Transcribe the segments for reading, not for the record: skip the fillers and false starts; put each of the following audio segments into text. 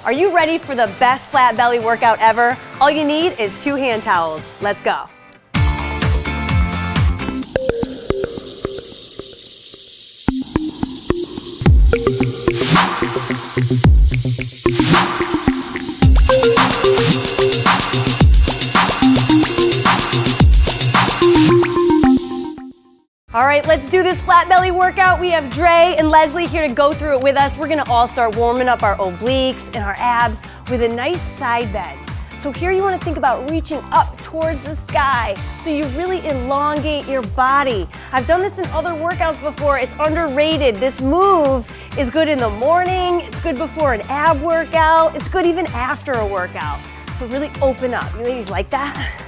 Are you ready for the best flat belly workout ever? All you need is 2 hand towels. Let's go. All right, let's do this flat belly workout. We have Dre and Leslie here to go through it with us. We're gonna all start warming up our obliques and our abs with a nice side bend. So here you wanna think about reaching up towards the sky so you really elongate your body. I've done this in other workouts before. It's underrated. This move is good in the morning. It's good before an ab workout. It's good even after a workout. So really open up. You ladies like that?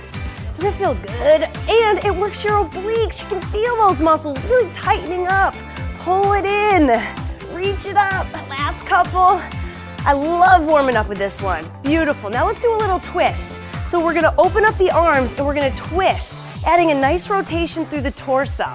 Doesn't it feel good? And it works your obliques. You can feel those muscles really tightening up. Pull it in, reach it up. Last couple. I love warming up with this one. Beautiful. Now let's do a little twist. So we're gonna open up the arms and we're gonna twist, adding a nice rotation through the torso.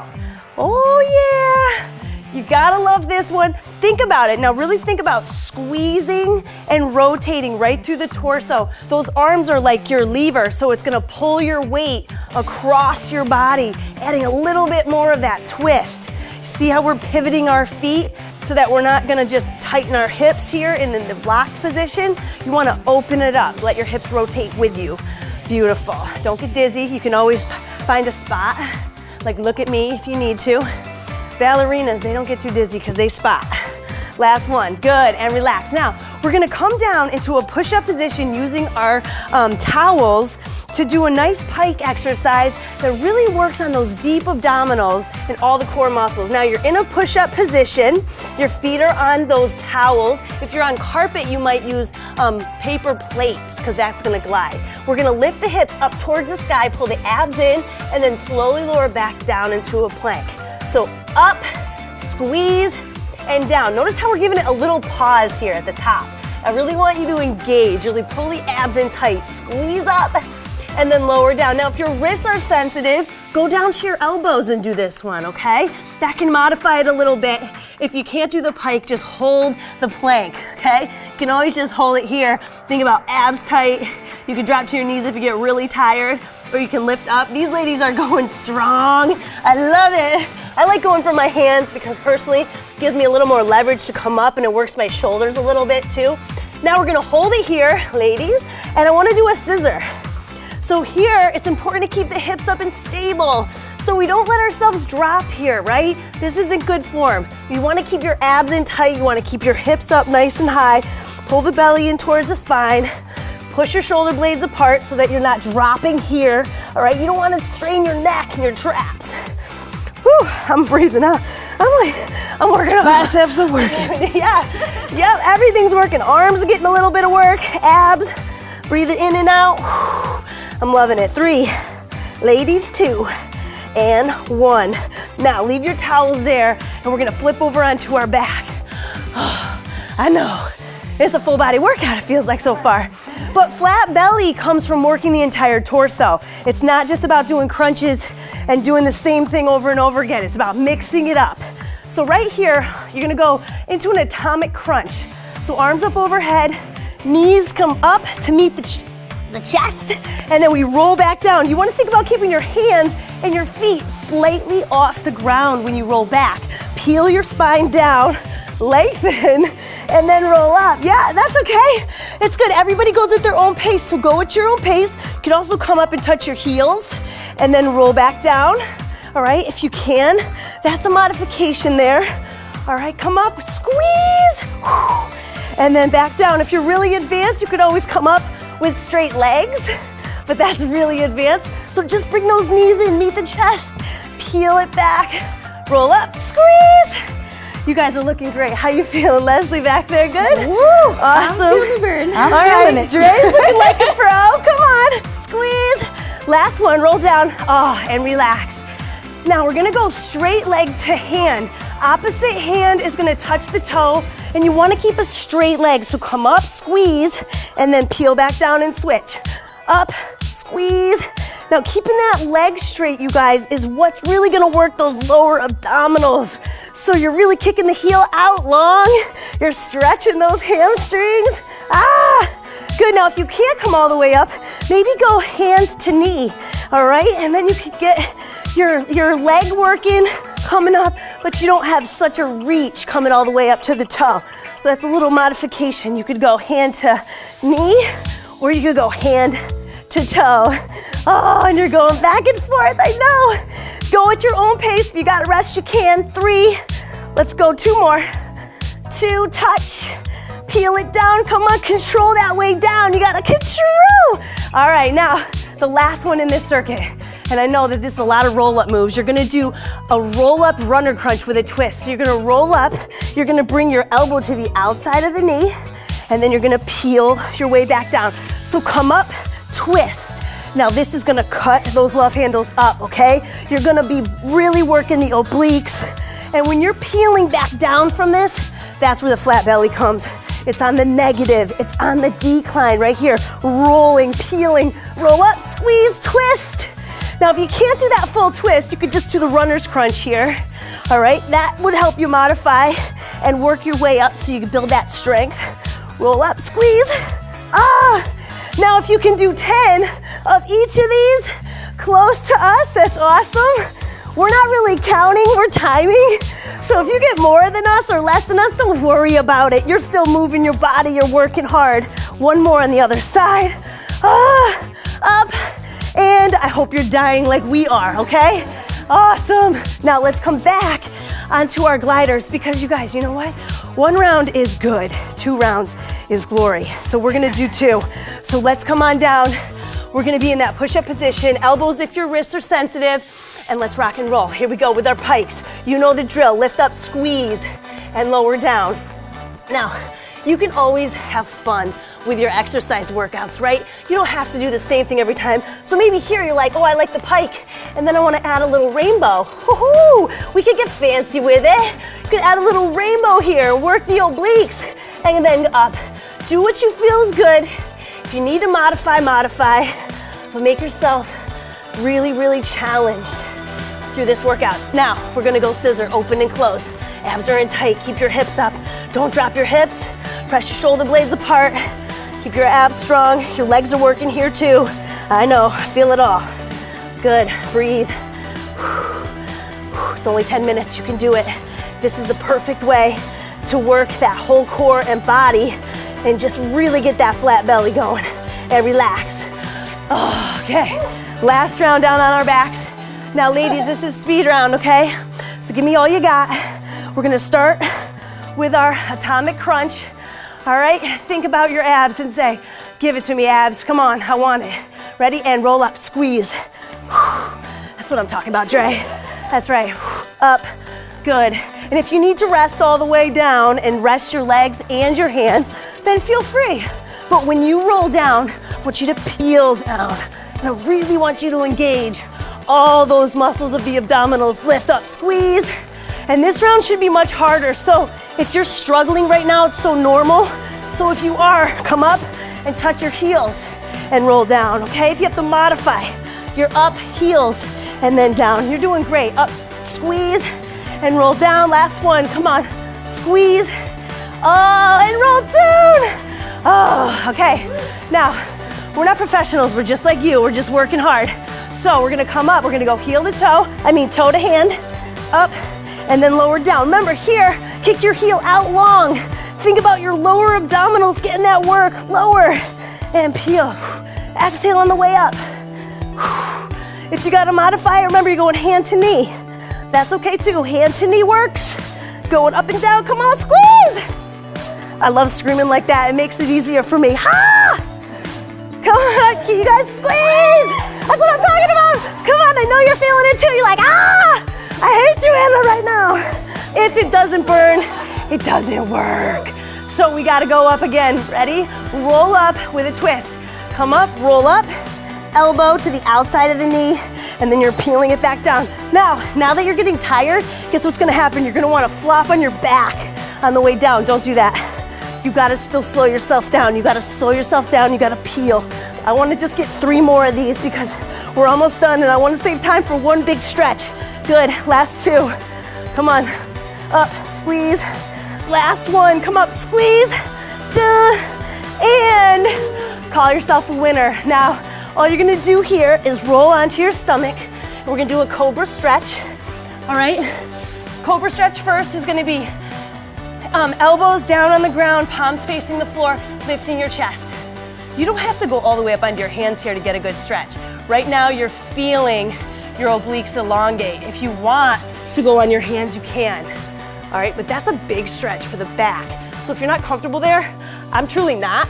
Oh yeah. You gotta love this one. Think about it. Now really think about squeezing and rotating right through the torso. Those arms are like your lever, so it's gonna pull your weight across your body, adding a little bit more of that twist. See how we're pivoting our feet so that we're not gonna just tighten our hips here in the blocked position. You wanna open it up. Let your hips rotate with you. Beautiful. Don't get dizzy. You can always find a spot. Like look at me if you need to. Ballerinas, they don't get too dizzy because they spot. Last one, good, and relax. Now, we're gonna come down into a push-up position using our towels to do a nice pike exercise that really works on those deep abdominals and all the core muscles. Now, you're in a push-up position. Your feet are on those towels. If you're on carpet, you might use paper plates because that's gonna glide. We're gonna lift the hips up towards the sky, pull the abs in, and then slowly lower back down into a plank. So up, squeeze, and down. Notice how we're giving it a little pause here at the top. I really want you to engage, really pull the abs in tight, squeeze up, and then lower down. Now, if your wrists are sensitive, go down to your elbows and do this one, okay? That can modify it a little bit. If you can't do the pike, just hold the plank, okay? You can always just hold it here. Think about abs tight. You can drop to your knees if you get really tired, or you can lift up. These ladies are going strong. I love it. I like going for my hands because personally, it gives me a little more leverage to come up and it works my shoulders a little bit too. Now we're gonna hold it here, ladies, and I wanna do a scissor. So here, it's important to keep the hips up and stable so we don't let ourselves drop here, right? This isn't good form. You wanna keep your abs in tight, you wanna keep your hips up nice and high, pull the belly in towards the spine, push your shoulder blades apart so that you're not dropping here, all right? You don't wanna strain your neck and your traps. Whew, I'm breathing out. I'm working on biceps are working. Yeah, everything's working. Arms are getting a little bit of work, abs, breathe it in and out. I'm loving it. 3, ladies, 2, and 1. Now leave your towels there and we're gonna flip over onto our back. I know, it's a full body workout it feels like so far. But flat belly comes from working the entire torso. It's not just about doing crunches and doing the same thing over and over again. It's about mixing it up. So right here, you're gonna go into an atomic crunch. So arms up overhead, knees come up to meet the chest, and then we roll back down. You wanna think about keeping your hands and your feet slightly off the ground when you roll back. Peel your spine down, lengthen, and then roll up. Yeah, that's okay. It's good. Everybody goes at their own pace, so go at your own pace. You can also come up and touch your heels and then roll back down. All right, if you can. That's a modification there. All right, come up, squeeze, and then back down. If you're really advanced, you could always come up with straight legs, but that's really advanced. So just bring those knees in, meet the chest, peel it back, roll up, squeeze. You guys are looking great. How you feeling, Leslie, back there? Good? Woo! Awesome. I'm feeling the burn. I'm feeling it. Dre's looking like a pro. Come on, squeeze. Last one, roll down, and relax. Now we're gonna go straight leg to hand. Opposite hand is gonna touch the toe, and you wanna keep a straight leg. So come up, squeeze, and then peel back down and switch. Up, squeeze. Now keeping that leg straight, you guys, is what's really gonna work those lower abdominals. So you're really kicking the heel out long. You're stretching those hamstrings. Now, if you can't come all the way up, maybe go hand to knee, all right? And then you can get your leg working, coming up, but you don't have such a reach coming all the way up to the toe. So that's a little modification. You could go hand to knee, or you could go hand to toe. Oh, and you're going back and forth, I know. Go at your own pace. If you gotta rest, you can. 3, let's go, 2 more. 2, touch, peel it down, come on, control that way down. You gotta control. All right, now, the last one in this circuit. And I know that this is a lot of roll-up moves. You're gonna do a roll-up runner crunch with a twist. So you're gonna roll up, you're gonna bring your elbow to the outside of the knee, and then you're gonna peel your way back down. So come up, twist. Now this is gonna cut those love handles up, okay? You're gonna be really working the obliques. And when you're peeling back down from this, that's where the flat belly comes. It's on the negative, it's on the decline right here. Rolling, peeling, roll up, squeeze, twist. Now, if you can't do that full twist, you could just do the runner's crunch here, all right? That would help you modify and work your way up so you can build that strength. Roll up, squeeze, Now, if you can do 10 of each of these close to us, that's awesome. We're not really counting, we're timing. So if you get more than us or less than us, don't worry about it. You're still moving your body, you're working hard. 1 more on the other side. Up. And I hope you're dying like we are, okay? Awesome. Now let's come back onto our gliders because you guys, you know what? 1 round is good. 2 rounds is glory. So we're gonna do 2. So let's come on down. We're gonna be in that push-up position, elbows if your wrists are sensitive, and let's rock and roll. Here we go with our pikes. You know the drill, lift up, squeeze, and lower down. Now, you can always have fun with your exercise workouts, right? You don't have to do the same thing every time. So maybe here you're like, oh, I like the pike, and then I wanna add a little rainbow. Woohoo! We could get fancy with it. You could add a little rainbow here, work the obliques, and then up. Do what you feel is good. If you need to modify, but make yourself really, really challenged through this workout. Now, we're gonna go scissor, open and close. Abs are in tight, keep your hips up. Don't drop your hips. Press your shoulder blades apart. Keep your abs strong. Your legs are working here too. I know, I feel it all. Good, breathe. It's only 10 minutes, you can do it. This is the perfect way to work that whole core and body and just really get that flat belly going and relax. Oh, okay, last round down on our backs. Now ladies, this is speed round, okay? So give me all you got. We're gonna start with our atomic crunch. All right, think about your abs and say, give it to me, abs, come on, I want it. Ready, and roll up, squeeze. That's what I'm talking about, Dre. That's right, up, good. And if you need to rest all the way down and rest your legs and your hands, then feel free. But when you roll down, I want you to peel down. And I really want you to engage all those muscles of the abdominals. Lift up, squeeze. And this round should be much harder. So if you're struggling right now, it's so normal. So if you are, come up and touch your heels and roll down, okay? If you have to modify, you're up, heels, and then down. You're doing great. Up, squeeze, and roll down. Last one, come on. Squeeze, and roll down. Oh, okay. Now, we're not professionals, we're just like you. We're just working hard. So we're gonna come up, we're gonna go toe to hand, up, and then lower down. Remember here, kick your heel out long. Think about your lower abdominals getting that work. Lower and peel. Exhale on the way up. If you gotta modify it, remember you're going hand to knee. That's okay too, hand to knee works. Going up and down, come on, squeeze. I love screaming like that, it makes it easier for me. Ha! Come on, can you guys squeeze? That's what I'm talking about. Come on, I know you're feeling it too. You're like, I hate you, Anna, right now. If it doesn't burn, it doesn't work. So we gotta go up again. Ready? Roll up with a twist. Come up, roll up, elbow to the outside of the knee, and then you're peeling it back down. Now that you're getting tired, guess what's gonna happen? You're gonna wanna flop on your back on the way down. Don't do that. You gotta still slow yourself down. You gotta slow yourself down, you gotta peel. I wanna just get 3 more of these because we're almost done and I wanna save time for one big stretch. Good, last 2. Come on, up, squeeze. Last one, come up, squeeze. And call yourself a winner. Now, all you're gonna do here is roll onto your stomach. And we're gonna do a cobra stretch, all right? Cobra stretch first is gonna be elbows down on the ground, palms facing the floor, lifting your chest. You don't have to go all the way up onto your hands here to get a good stretch. Right now, you're feeling your obliques elongate. If you want to go on your hands, you can. All right, but that's a big stretch for the back. So if you're not comfortable there, I'm truly not.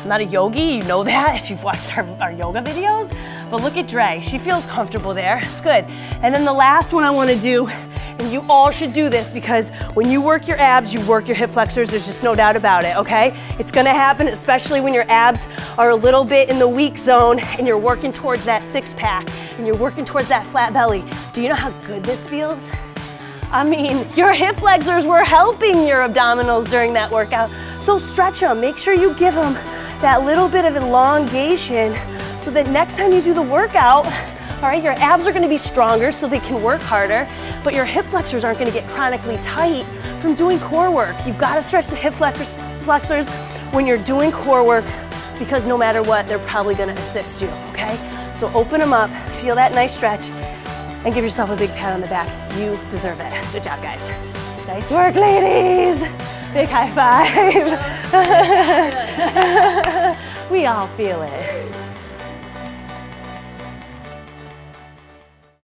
I'm not a yogi, you know that if you've watched our yoga videos. But look at Dre, she feels comfortable there, it's good. And then the last one I wanna do, and you all should do this because when you work your abs, you work your hip flexors, there's just no doubt about it, okay? It's gonna happen, especially when your abs are a little bit in the weak zone and you're working towards that six pack and you're working towards that flat belly. Do you know how good this feels? I mean, your hip flexors were helping your abdominals during that workout. So stretch them, make sure you give them that little bit of elongation so that next time you do the workout, all right, your abs are gonna be stronger so they can work harder, but your hip flexors aren't gonna get chronically tight from doing core work. You've gotta stretch the hip flexors when you're doing core work because no matter what, they're probably gonna assist you, okay? So open them up, feel that nice stretch, and give yourself a big pat on the back. You deserve it. Good job, guys. Nice work, ladies. Big high five. We all feel it.